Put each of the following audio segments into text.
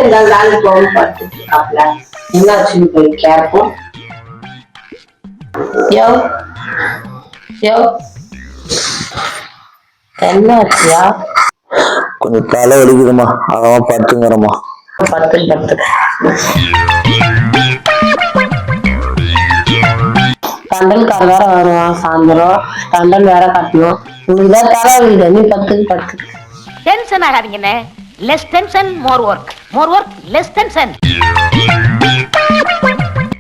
இந்த வேலைக்கு போக பார்த்துட்டு இருக்காப்ல. என்னாச்சுன்னு போய் கேட்போம். யோ யோ என்னாச்சியா? கொஞ்சம் தலை வலிக்குதுமா, அதான் படுத்துங்கிறம்மா. பத்து தண்டல்கார வேற வருவான் சாயந்தரம். தண்டல் வேற கட்டணும். உனக்குதான் தலை வலிக்குது, நீ பத்து. டென்ஷன் ஆகாதீங்கண்ணே. Less tension more work, more work less tension.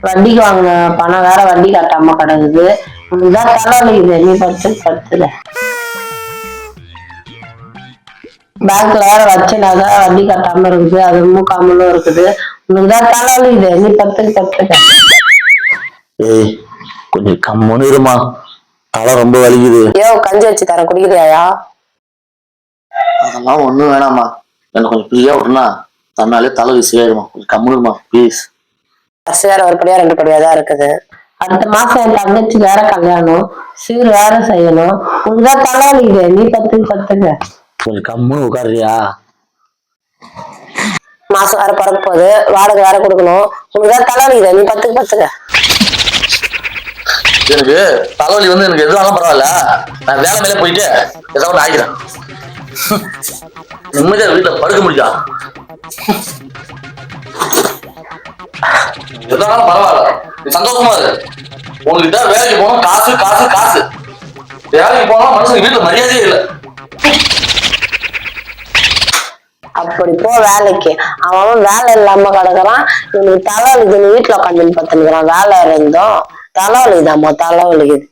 வண்டிக்கு வாங்கின பணம் வேற வண்டி கட்டாம கிடக்குது. உனக்குதான் தலை வலிக்குது, நீ பத்துல. பேங்க்ல வேற வச்சுனாக்கா வண்டி கட்டாம இருக்குது, அது மூக்காமலும் இருக்குது. உனக்குதான் தலை வலிக்குது, நீ பத்துக்க. ஏய் கொஞ்சம் கம்முன்னு இருமா, தலை ரொம்ப வலிக்குது. கஞ்சி வச்சு தர, குடிக்கிறியாயா? அதெல்லாம் ஒண்ணும் வேணாமா, எனக்கு கொஞ்சம் ஃப்ரீயா விட்டுனா தன்னாலே தலை விசியாயிருமா, கொஞ்சம் கம்முனுமா ப்ளீஸ். பஸ் வேற ஒரு படியா 2 படியா தான் இருக்குது. அடுத்த மாசம் என் தங்கச்சி வேற கல்யாணம், சீர் வேற செய்யணும். உனக்குதான் தலை வலிக்குது, நீ பத்துக்க. கொஞ்சம் கம்முன்னு உட்காருறியா? மாசம் வேற பிறக்க போகுது, வாடகை வேற கொடுக்கணும். உனக்குதான் தலை வலிக்குது, நீ பத்துக்க. எனக்கு தலைவலி எனக்கு எதுவாலும் பரவாயில்ல, நான் வேலை மேலே போயிட்டு ஏதாவது ஆகிறேன். நிம்மதியா வீட்டுல படுக்க முடியா? எதாலும் பரவாயில்ல, நீ சந்தோஷமா இரு. உங்ககிட்ட வேலைக்கு போனோம், காசு. வேலைக்கு போனா மனுஷன் வீட்டுல மரியாதையே இல்லை. அப்படி போ வேலைக்கு. அவன் வேலை இல்லாம கிடக்குறான். இவனுக்கு தலை வலிக்குது, வீட்டுல உட்காந்து பத்துனுக்குறான். வேலை இருந்தோம் தலை வலிக்குதாம்மா, தலை வலிக்குது.